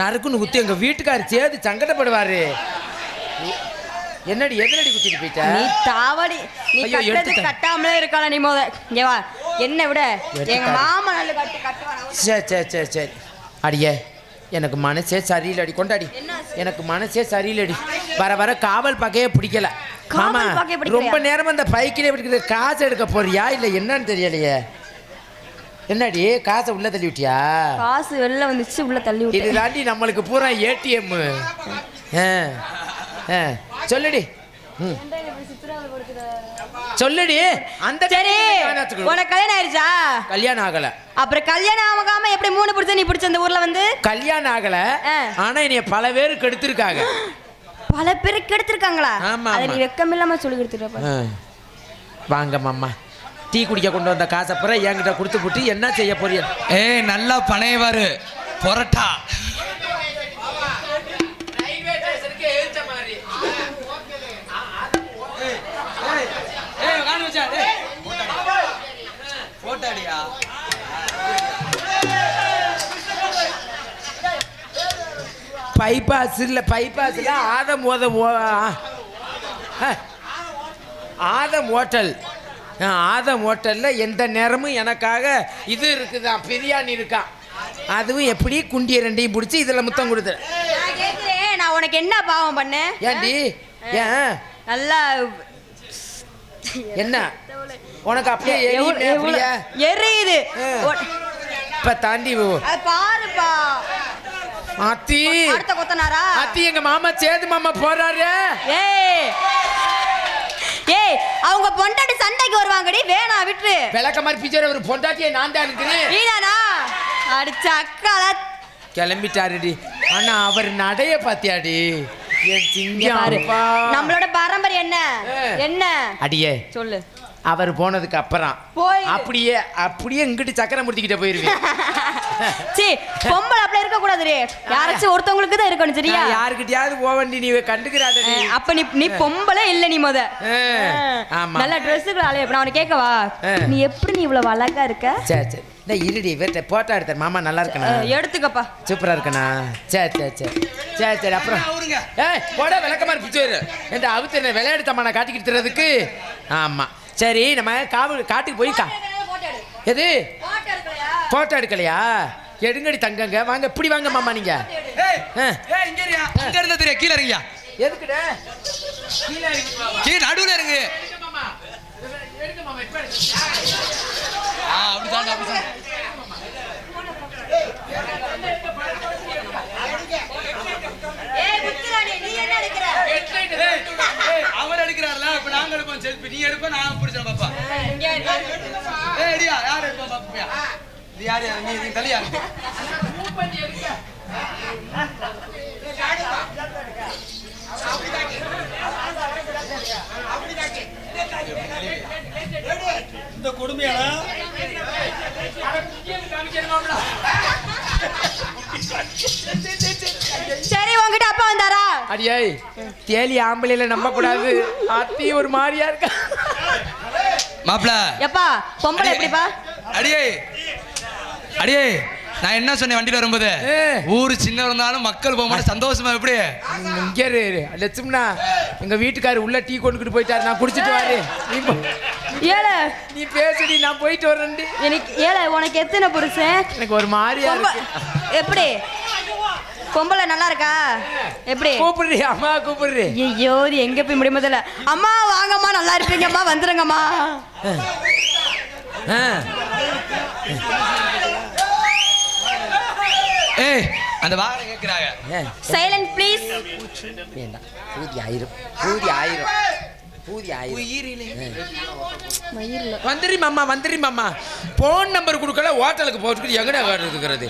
நறுக்குன்னு குத்தி எங்க வீட்டுக்காரர் சேது சங்கடப்படுவாரு. என்னடி எதிரடி குத்திட்டு போயிட்ட? நீ தாவடி, நீ கட்டது கட்டாமலே இருக்கால. நீ இங்க வா, என்ன விட எங்க மாமா நல்ல கட்டு கட்டுவாங்க. சரி சரி அடியே, எனக்கு மனசே சரியில்லடி. கொண்டாடி, எனக்கு மனசே சரியில்லடி. வர வர காவல் பக்கையே பிடிக்கல. மாமா ரொம்ப நேரம் அந்த பைக்கிலே பிடிக்கிறது. காசு எடுக்க போறியா இல்லை என்னன்னு தெரியலையே. என்னடி காசை உள்ள தள்ளி விட்டியா? காசு வெளில வந்துச்சு, உள்ள தள்ளி விட்டு. இது தாண்டி நம்மளுக்கு பூரா ஏடிஎம். சொல்லுடி சொல்லுடி. அந்த சரி, உனக்கு கல்யாணம் ஆயிடுச்சா? கல்யாணம் ஆகல. அப்புறம் கல்யாணம் ஆகாம எப்படி 3 பிடிச்ச நீ பிடிச்ச இந்த ஊர்ல வந்து? கல்யாணம் ஆகல, ஆனா என்னைய பல பேர் கெடுத்திருக்காங்க. பல பேர் கெடுத்திருக்காங்களா? அதை நீ வெக்கமில்லாம சொல்லி கொடுத்துட்ட. வாங்க மாமா, டீ குடிக்க கொண்டு வந்த காசை பூரா என்கிட்ட கொடுத்து போட்டு என்ன செய்ய போறிய? நல்லா பனையவாரு பொரட்டா. பைபாஸ்ல ஆதம் ஹோட்டல். ஆதம் ஹோட்டலில் எந்த நேரமும் எனக்காக இது இருக்குதான், பிரியாணி இருக்கான். அதுவும் எப்படி குண்டிய ரெண்டையும் பிடிச்சி இதில் முத்தம் கொடுத்து. நான் உனக்கு என்ன பாவம் பண்ணேன்? ஏண்டி? ஏன் நல்லா என்ன உனக்கு அப்படியே எரியுது இப்ப தாண்டி பாருப்பா. அத்தி அடுத்த கொத்தனாரா? அத்தி எங்க மாமா சேது மாமா போறாரு. ஏய் அவங்க பொண்டாட்டி சண்டைக்கு வருவாங்கடி, வேணா விட்டு. விளக்க மாதிரி பிச்சர் ஒரு பொண்டாட்டியை நான் தான் இருக்கிறேன். நீதானா? அடிச்ச அக்கால கிளம்பிட்டாருடி. ஆனா அவர் நடைய பாத்தியாடி? நம்மளோட பாரம்பரியம் என்ன என்ன அடியே சொல்லு. அவர் போனதுக்கு அப்புறம் அப்படியே இங்கிட்டு சக்கரம் முடிச்சுக்கிட்ட போயிருவேன். பொம்பளை அப்படி இருக்க கூடாது. யாராச்சும் ஒருத்தவங்களுக்கு தான் இருக்கணும், சரியா? யாருக்கிட்டயாவது போக வேண்டி நீ கண்டுக்கிறாத. அப்ப நீ பொம்பளை இல்ல. நீ நல்ல ட்ரெஸ்ஸுக்கு அலைய. நான் அவனை கேட்கவா, நீ எப்படி நீ இவ்வளவு அழகா இருக்க? சரி இருடி, போட்டோ எடுத்த மாமா நல்லா இருக்கணா? எடுத்துக்கப்பா, சூப்பரா இருக்கணா? சரி அப்புறம் போட விளக்கமா இருப்பிச்சு என்ற அவுத்து விளையாடுத்தம்மா நான் காட்டிக்கிட்டுறதுக்கு. ஆமா சரி, நம்ம காட்டுக்கு போய்க்கா. எது போட்டோ எடுக்கலையா? எடுங்கடி தங்கங்க. வாங்க இப்படி வாங்க மாமா. நீங்க கீழே இருங்க. எதுக்குடா கீழே நடுவில் இருங்க. அவர் எடுக்கிறார்ல, அப்ப நாங்க எடுப்போம் செல்ஃபி. நீ எடுப்ப, நான் பிடிச்சேன் பாப்பா. ஏடியா யார் எடுப்பா பாப்பா? நீ யாரு? நீ தலியா? இந்த கொடுமையான சரி, உங்ககிட்ட அப்பா வந்தாரா? அடியே தேலி ஆம்பளையில நம்ப கூடாது. அத்தி ஒரு மாதிரியா இருக்கா மாப்ள. எப்பா பொம்பளை எப்படிப்பா? அடியே நான் என்ன சொன்னேன் வண்டியில வரும்போது? ஊரு சின்ன இருந்தாலும் மக்கள் போக மாட்டேன் சந்தோஷமா. எப்படி இங்கே லட்சுமணா, எங்க வீட்டுக்காரர் உள்ள டீ கொண்டுக்கிட்டு போயிட்டாரு. நான் குடிச்சிட்டு வாரு. நீ பேசுடி, நான் போயிட்டு வரேன். எனக்கு உனக்கு எத்தனை புருஷன்? எனக்கு ஒரு மாதிரியா எப்படி பொம்பளை நல்லா இருக்கா? எப்படி கூப்பிடுறீ? அம்மா கூப்பிடுறீ? ஐயோ எங்க போய் முடியுமதில்ல. அம்மா வாங்கம்மா, நல்லா இருப்பீங்கம்மா, வந்துருங்கம்மா. அந்த வார கேக்குறாங்க. Silent please. வேண்டாம், பூதி ஆயிரம். வந்துரி மாமா போன் நம்பர் கொடுக்கல, ஹோட்டலுக்கு போட்டு எங்கடா இருக்கிறது?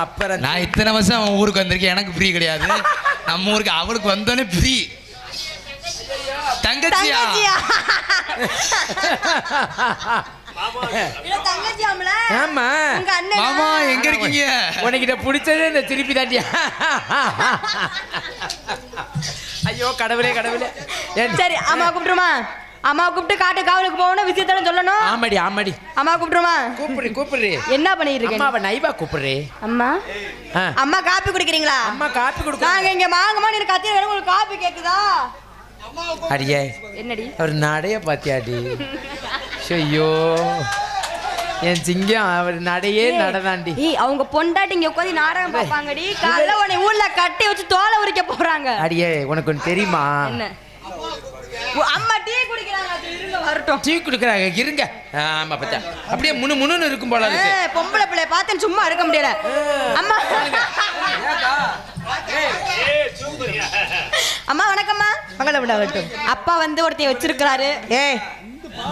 அப்புறம் நான் இத்தனை வருஷம் அவன் ஊருக்கு வந்திருக்கேன், எனக்கு ஃப்ரீ கிடையாது. நம்ம ஊருக்கு அவளுக்கு வந்தோடனே ஃப்ரீ. தங்கச்சியா? மாமா எங்க இருக்கீங்க? உனக்கிட்ட பிடிச்சது இந்த திருப்பி தாண்டியா? ஐயோ கடவுளே. சரி அம்மா கூப்பிட்டுருமா? அம்மா கூப்பிட்டு காட்டு காவலுக்கு போகணும் விஷயத்தான சொல்லணும். ஆமாடி ஆமாடி. அம்மா கூப்பிடுமா? கூப்பிடுறே. என்ன பண்ணிட்டு இருக்கீங்க? அம்மாவை நைவா கூப்பிடுறே. அம்மா அம்மா காப்பி குடிக்கிறீங்களா? அம்மா காப்பி குடுக்க. நாங்க இங்க வாங்கம்மா நீ கத்திர வேற உங்களுக்கு காப்பி கேக்குதா? அடியே என்னடி அவர் நடைய பாத்தியாடி? ஐயோ என் சிங்கம் அவர் நடையே நடதாண்டி. அவங்க பொண்டாட்டி இங்க உட்காந்து நாடகம் பார்ப்பாங்கடி. காலைல உன்னை ஊர்ல கட்டி வச்சு தோலை உரிக்க போறாங்க. அடியே உனக்கு ஒன்று தெரியுமா? என்ன? அம்மா டீ குடிக்கிறாங்க. இருங்க வரட்டும். டீ குடிக்கிறாங்க இருங்க. ஆமா பத்தா அப்படியே முணுன்னு இருக்கும் போல இருக்கு. பொம்பளை பிள்ளை பார்த்தேன்னு சும்மா இருக்க முடியல. அம்மா அம்மா வணக்கம்மா. மங்களம் உண்டாகட்டும். அப்பா வந்து ஒருத்தைய வச்சிருக்கிறாரு.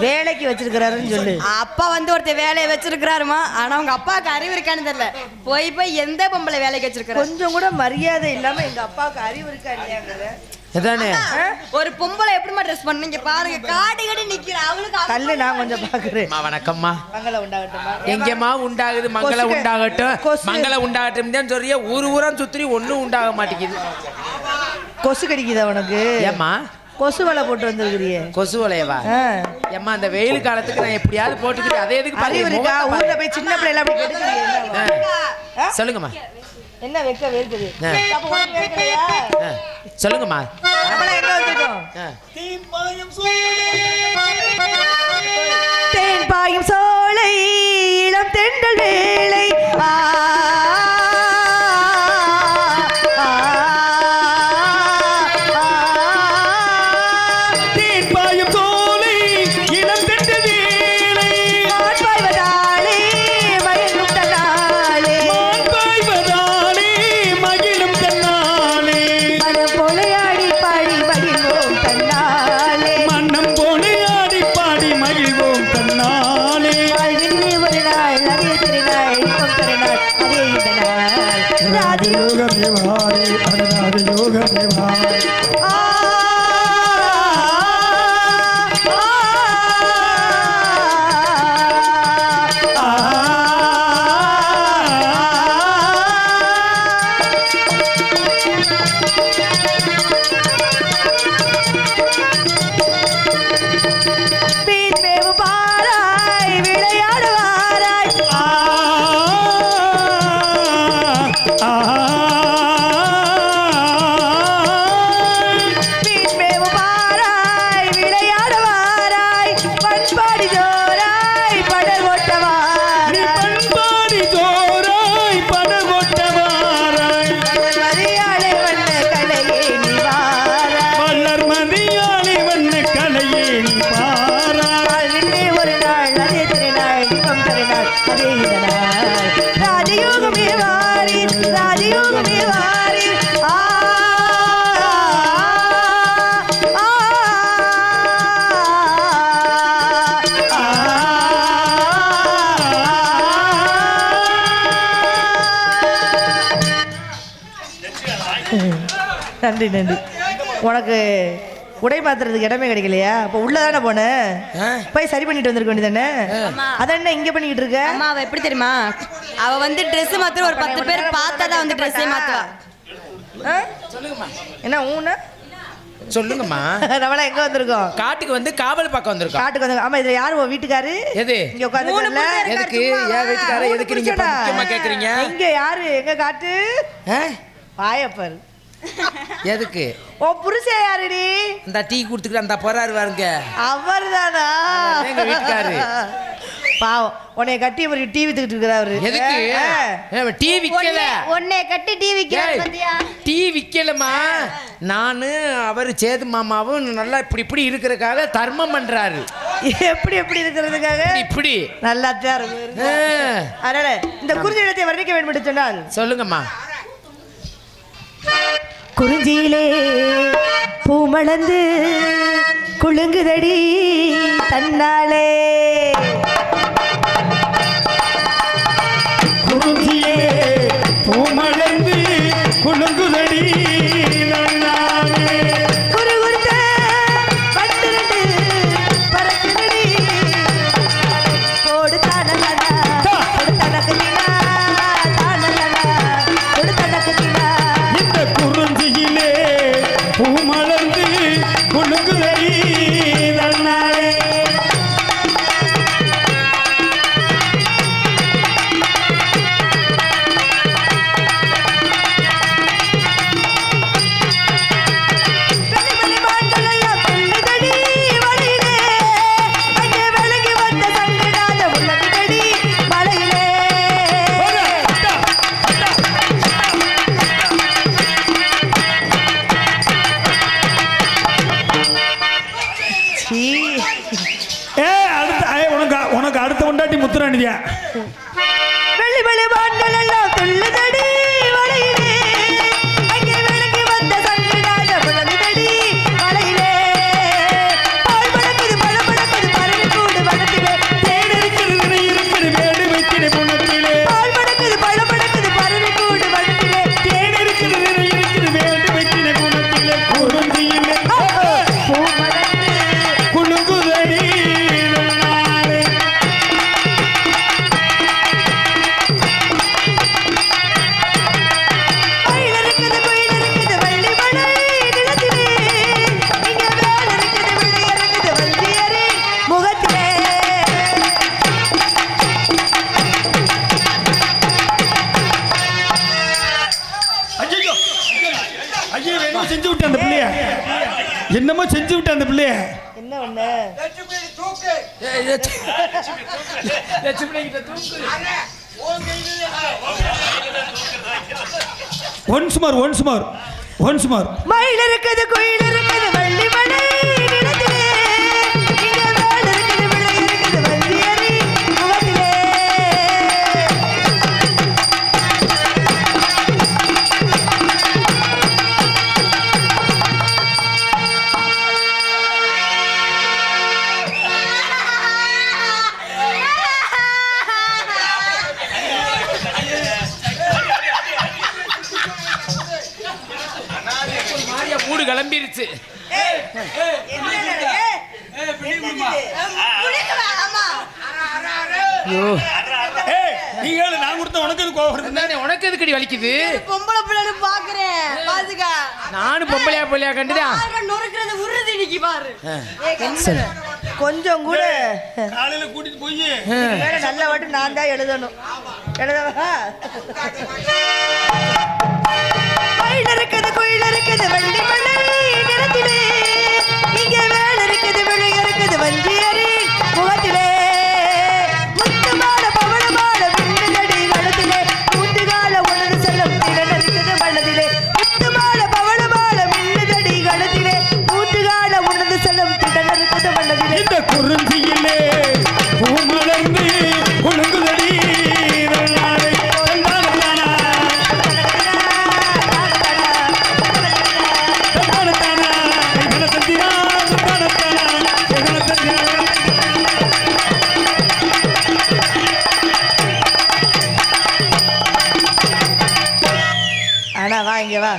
வேலைக்கு வச்சிருக்கிறாருன்னு சொல்லு. அப்பா வந்து ஒருத்தர் வேலையை வச்சிருக்கிறாருமா. ஆனா உங்க அப்பாவுக்கு அறிவு இருக்கான்னு தெரியல. போய் எந்த பொம்பளை வேலைக்கு வச்சிருக்காரு? கொஞ்சம் கூட மரியாதை இல்லாம எங்க அப்பாவுக்கு அறிவு இருக்கா இல்லையாங்கிற. ஒரு பொம்பளை எப்படிமா ட்ரெஸ் பண்ணீங்க பாருங்க. காடி கடி நிக்கிற அவளுக்கு கல்லு நான் கொஞ்சம் பாக்குறேன். வணக்கம்மா. மங்களம் உண்டாகட்டும்மா. எங்கேம்மா உண்டாகுது? மங்களம் உண்டாகட்டும் மங்களம் உண்டாகட்டும் தான் சொல்றிய. ஊரா சுத்தி ஒன்னும் உண்டாக மாட்டேங்குது. கொசு கடிக்குதா உனக்கு? ஏம்மா கொசு வலை போட்டு வந்துருக்கிறியே? கொசு வலையவா? ஏம்மா அந்த வெயில் காலத்துக்கு நான் எப்படியாவது போட்டுக்கிறேன். அதே எதுக்கு அறிவு இருக்கா? ஊர்ல போய் சின்ன பிள்ளைல அப்படி கேட்டுக்கிறீங்க. சொல்லுங்கம்மா. என்ன வெக்க வேர்க்குது? சொல்லுங்கம்மா. எங்க வந்திருக்கோம்? தேன் பாயும் சோலை இளம் தென்றல் வேளை. நன்றி நன்றி. உனக்கு உடை மாத்துறதுக்கு இடமே கிடைக்கலையா? அப்ப உள்ளதானே போன போய் சரி பண்ணிட்டு வந்திருக்க வேண்டியதானே? அதான் இங்க பண்ணிக்கிட்டு இருக்க. அம்மா அவ எப்படி தெரியுமா? அவ வந்து ட்ரெஸ் மாத்துற ஒரு 10 பேர் பார்த்தாதான் வந்து ட்ரெஸ்ஸே மாத்துவா. சொல்லுங்கம்மா. என்ன ஊனா? சொல்லுங்கம்மா. நம்மள எங்க வந்திருக்கோம்? காட்டுக்கு வந்து காவல் பக்கம் வந்திருக்கோம். காட்டுக்கு வந்து. ஆமா இதுல யாரு உன் வீட்டுக்காரு? எது? இங்க உட்கார்ந்துட்டல. எதுக்கு? ஏன் வீட்டுக்காரர் எதுக்கு நீங்க முக்கியமா கேக்குறீங்க? இங்க யாரு? எங்க காட்டு? பாயப்பர். எதுக்கு? ஓ புருஷன் யாருடி? அந்த டீ குடுத்துக்கிட்டு அந்த போறாரு பாருங்க. அவர்தானா? எங்க வீட்டுக்காரு. பாவம் உன்னை கட்டி ஒரு டீ வித்துக்கிட்டு இருக்கிறாரு. எதுக்கு? டீ விக்கல. உன்னை கட்டி டீ விக்கல பத்தியா? டீ விக்கலமா. நானு அவர் சேது மாமாவும் நல்லா இப்படி இருக்கிறதுக்காக தர்மம் பண்றாரு. எப்படி இருக்கிறதுக்காக? இப்படி நல்லா தான் இருக்கு. அதனால இந்த குறிஞ்சி இடத்தை வர்ணிக்க வேண்டும் என்று சொன்னால் சொல்லுங்கம்மா. குறிஞ்சியிலே பூமளந்து குலுங்குதடி தன்னாலே. குறிஞ்சியிலே பூமளந்து குலுங்குதடி தன்னாலே. குறுகுறுத்த பட்டிரண்டு பறக்குதடி போடு தானலனா போடு தனக்குதினா தானலனா போடு தனக்குதினா. இந்த குறிஞ்சியிலே பூமளந்து குலுங்குதடி தன்னாலே. பொண்டாட்டி முத்துராணிதியா. வெள்ளி வெள்ளி வான்கள் எல்லாம் துள்ளுதடி வலையிலே, அங்கே விளங்கி வந்த சங்கிடாத விளங்குதடி வலையிலே. பால் பழக்குது பழம் பழக்குது பறவை கூடு வனத்திலே, தேன் இருக்கிறது திணை இருக்கிறது வேடு வைத்தினை புணத்திலே. பால் பழக்குது பழம் பழக்குது பறவை கூடு வனத்திலே, தேன் இருக்கிறது திணை இருக்கிறது வேடு வைத்தினை புணத்திலே. குருந்தியிலே பூ மலர்ந்து குலுங்குதடி நன்னாளே. மயில் இருக்குது குயில் இருக்குது வள்ளி மலை நிலத்திலே, இங்கே வேல் இருக்குது விளை இருக்குது வந்தியரே முகத்திலே. ஐயோ ஐயோ என்னமோ செஞ்சு விட்டேன் அந்த பிள்ளைய. என்னமோ செஞ்சு விட்டேன் அந்த பிள்ளைய. என்ன ஒண்ணு ஏய், லட்சுமி கிட்ட தூக்கு. Once more. மயில் இருக்குது குயில் இருக்குது வள்ளி மலை நிலத்திலே, இங்கே வேல் இருக்குது விளை இருக்குது வந்தியரே முகத்திலே. மாரியா மூடு கிளம்பிருச்சு. ஐயோ, ஏய் நீ ஏழு நான் கொடுத்த உனக்கு எது கோவம் வருது? நானே உனக்கு எதுக்கடி வலிக்குது? பொம்பளை பிள்ளை பாக்குறேன் பாத்துக்க. நானும் பொம்பளையா கண்டுதான். நொறுக்கிறது உருது இன்னைக்கு பாரு. கொஞ்சம் கூட காலையில கூட்டிட்டு போய் வேற நல்ல வாட்டு நான் தான் எழுதணும். எழுதவா? மயில் இருக்குது குயில் இருக்குது வள்ளி மலை நிலத்திலே, இங்கே வேல் இருக்குது விளை இருக்குது வந்தியரே முகத்திலே. முத்து மாட பவள மாட மின்னுதடி கழுத்திலே, கூட்டுகால உணர்ந்து செல்லும் திறன் இருக்குது மனதிலே. முத்து மாட பவள மாட மின்னுதடி கழுத்திலே, கூட்டுகால உணர்ந்து செல்லும் திறன் இருக்குது மனதிலே. இந்த குறிஞ்சியிலே பூ மலர்ந்து குலுங்குதடி நன்னாளே. தந்தானத்தானா, தந்தானத்தானா, தந்தானத்தந்தியா, தந்தானத்தானா, தந்தானத்தந்தியா. ஆனா வா இங்க வா,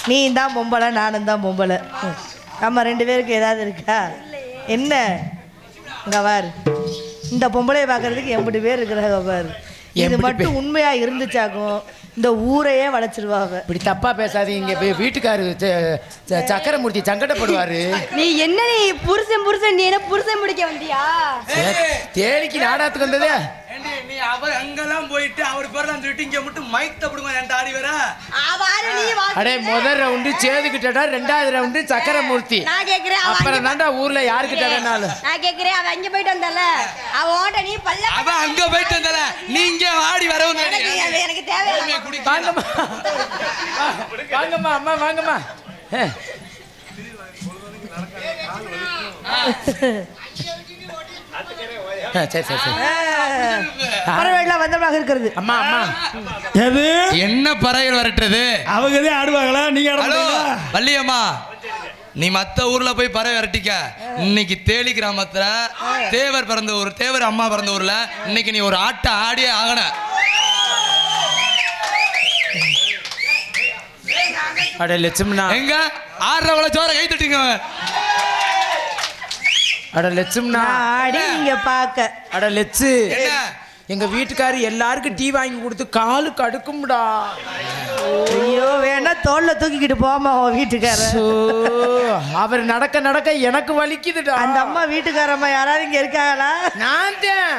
நீ தான் பொம்பளை நானும் தான் பொம்பளை. நம்ம ரெண்டு பேருக்கு ஏதாவது இருக்கா என்ன? இங்க பாரு, இந்த பொம்பளையை பார்க்கறதுக்கு 80 பேர் இருக்கிறாங்க பாரு. இது 80 மட்டும் உண்மையா இருந்துச்சாக்கும் இந்த ஊரையே வளைச்சிருவாங்க. இப்படி தப்பா பேசாதீங்க. வீட்டுக்காரு சக்கரமூர்த்தி சங்கடப்படுவாரு. நீ என்ன நீ புருஷன் நீ என்ன புருஷன் முடிக்க வந்தியா? தேனிக்கு நாடகத்துக்கு வந்ததே. நீ அவர் அங்கெல்லாம் போயிட்டு அவர் பேர் தான் சொல்லிட்டு இங்க மட்டும் மைக் தப்படுங்க என் ஆடி வேற. அடே முதல் ரவுண்டு சேதுக்கிட்டடா, 2வது ரவுண்டு சக்கரமூர்த்தி. நான் கேக்குறேன் அப்புறம் தாண்டா ஊர்ல யாருக்கிட்ட வேணாலும். நான் கேக்குறேன் அவ அங்க போயிட்டு வந்தல அவ ஓட்ட நீ பல்ல அவ அங்க போயிட்டு வந்தல நீங்க ஆடி வரவும் எனக்கு தேவையில்லை. வாங்கம்மா வாங்கம்மா அம்மா வாங்கம்மா. சரி சரி சரி. பறவைலாம் வந்தமாக இருக்கிறது. அம்மா அம்மா எது என்ன பறவைகள் வரட்டுறது? அவங்க தான் ஆடுவாங்களா? நீங்க ஆட ஹலோ மாட்டீங்களா? வள்ளியம்மா, நீ மத்த ஊர்ல போய் பறவை விரட்டிக்க. இன்னைக்கு தேலி கிராமத்துல தேவர் பிறந்த ஊர், தேவர் அம்மா பிறந்த ஊர்ல இன்னைக்கு நீ ஒரு ஆட்டை ஆடியே ஆகணும். அட லட்சுமணா, எங்க ஆடுறவள ஜோர கை தட்டுங்க. அட லட்சுமணா, ஆடி நீங்க பார்க்க. அட லட்சு, என்ன எங்க வீட்டுக்காரு எல்லாருக்கும் டீ வாங்கி கொடுத்து காலு கடுக்கும்டா. ஐயோ வேணா தோல்ல தூக்கிக்கிட்டு போமா உன் வீட்டுக்கார. அவர் நடக்க நடக்க எனக்கு வலிக்குதுடா. அந்த அம்மா வீட்டுக்காரம்மா யாராவது இங்க இருக்காங்களா? நான் தான்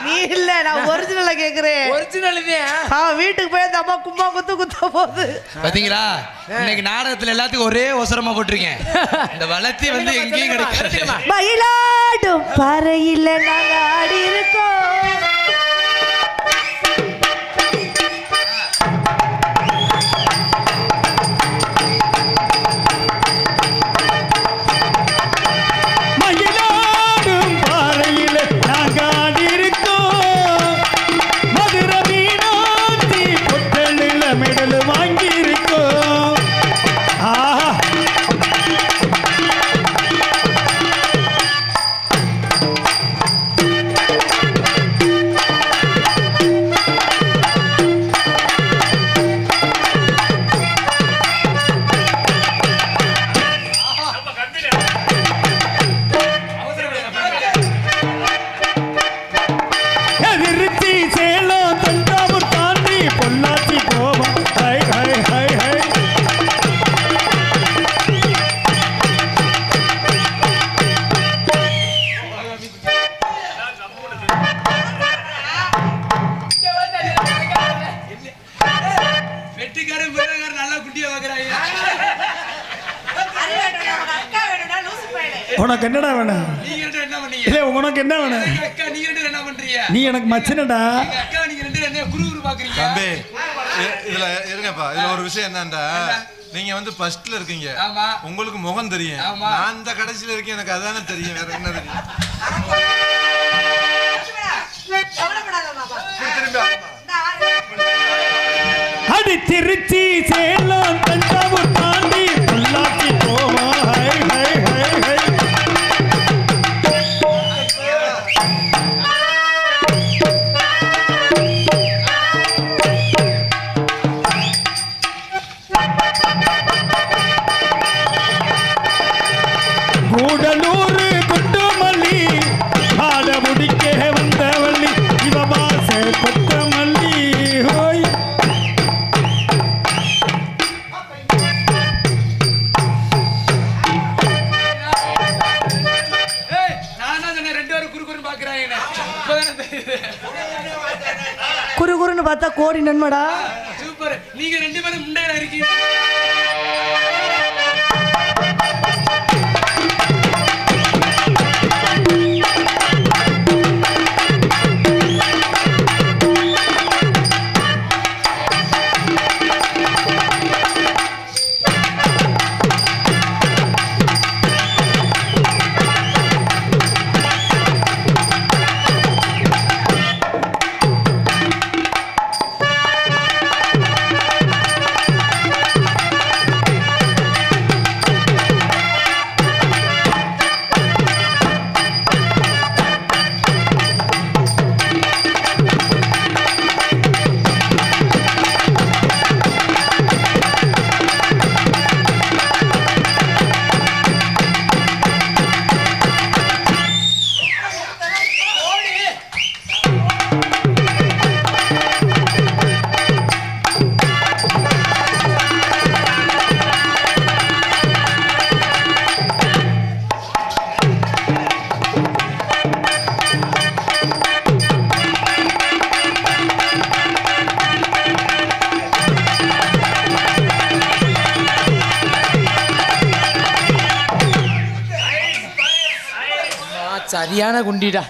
நீ இல்ல, நான் ஒரிஜினலா கேக்குறேன். ஒரிஜினல் தான். அவன் வீட்டுக்கு போய் அந்த அம்மா கும்பா குத்த போகுது. பாத்தீங்களா, இன்னைக்கு நாடகத்துல எல்லாத்துக்கும் ஒரே ஒசரமா போட்டிருக்கேன். இந்த வளர்த்தி வந்து எங்கேயும் கிடைக்காது. மயிலாடும் பறையில நாங்க ஆடி இருக்கோம். மயிலாடும் பாறையிலே நாங்க திருச்சி சேலம் தஞ்சாவூர் தாண்டி பொள்ளாச்சி போவோம் ஹை ஹை ஹை ஹை வெட்டிக்காரன் பிறகாரன் நல்லா குட்டியா வைக்கிறாங்க. உனக்கு என்னடா வேணும்? நீங்க ரெண்டு என்ன பண்ணீங்க? இல்ல உனக்கு என்ன வேணும்? எங்க அக்கா நீங்க ரெண்டு என்ன பண்றீங்க? நீ எனக்கு மச்சனடா. எங்க அக்கா நீங்க ரெண்டு என்ன குரு பாக்குறீங்க? தம்பி இதுல இருங்கப்பா. இதுல ஒரு விஷயம் என்னன்னா நீங்க வந்து ஃபர்ஸ்ட்ல இருக்கீங்க. ஆமா. உங்களுக்கு முகம் தெரியும். ஆமா. நான் இந்த கடைசியில இருக்கேன். எனக்கு அதானே தெரியும். வேற என்ன தெரியும்? திரும்பி அடி திருச்சி சேலம் தஞ்சாவூர் தாண்டி பொள்ளாச்சி போவோம் ஹை ஹை ஹை ஹை கூடலூர் குண்டுமல்லி ஆட முடிக்க வந்தவள்ளி இவ பாச கொத்தமல்லி ஹோய் ஏய் நான் தான் சொன்னேன் ரெண்டு பேரும் குரு குரு பாக்குறாங்க. இப்பதானே தெரியுது. குறு குறுன்னு பார்த்தா கோடி நன்மடா. சூப்பர். நீங்க ரெண்டு பேரும் முண்டையில இருக்கீங்க. சரியான குண்டிடா.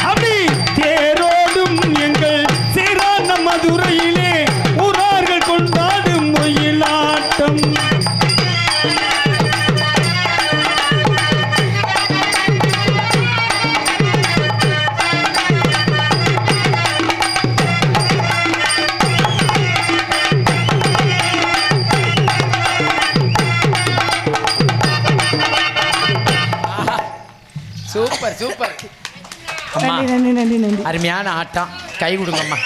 அப்படி தேரோடும் எங்கள் சிறான மதுரையிலே ஊரார்கள் கொண்டாடும் ஒயிலாட்டம் சூப்பர் சூப்பர். நன்றி நன்றி நன்றி நன்றி. அருமையான ஆட்டம். கை கொடுங்கம்மா.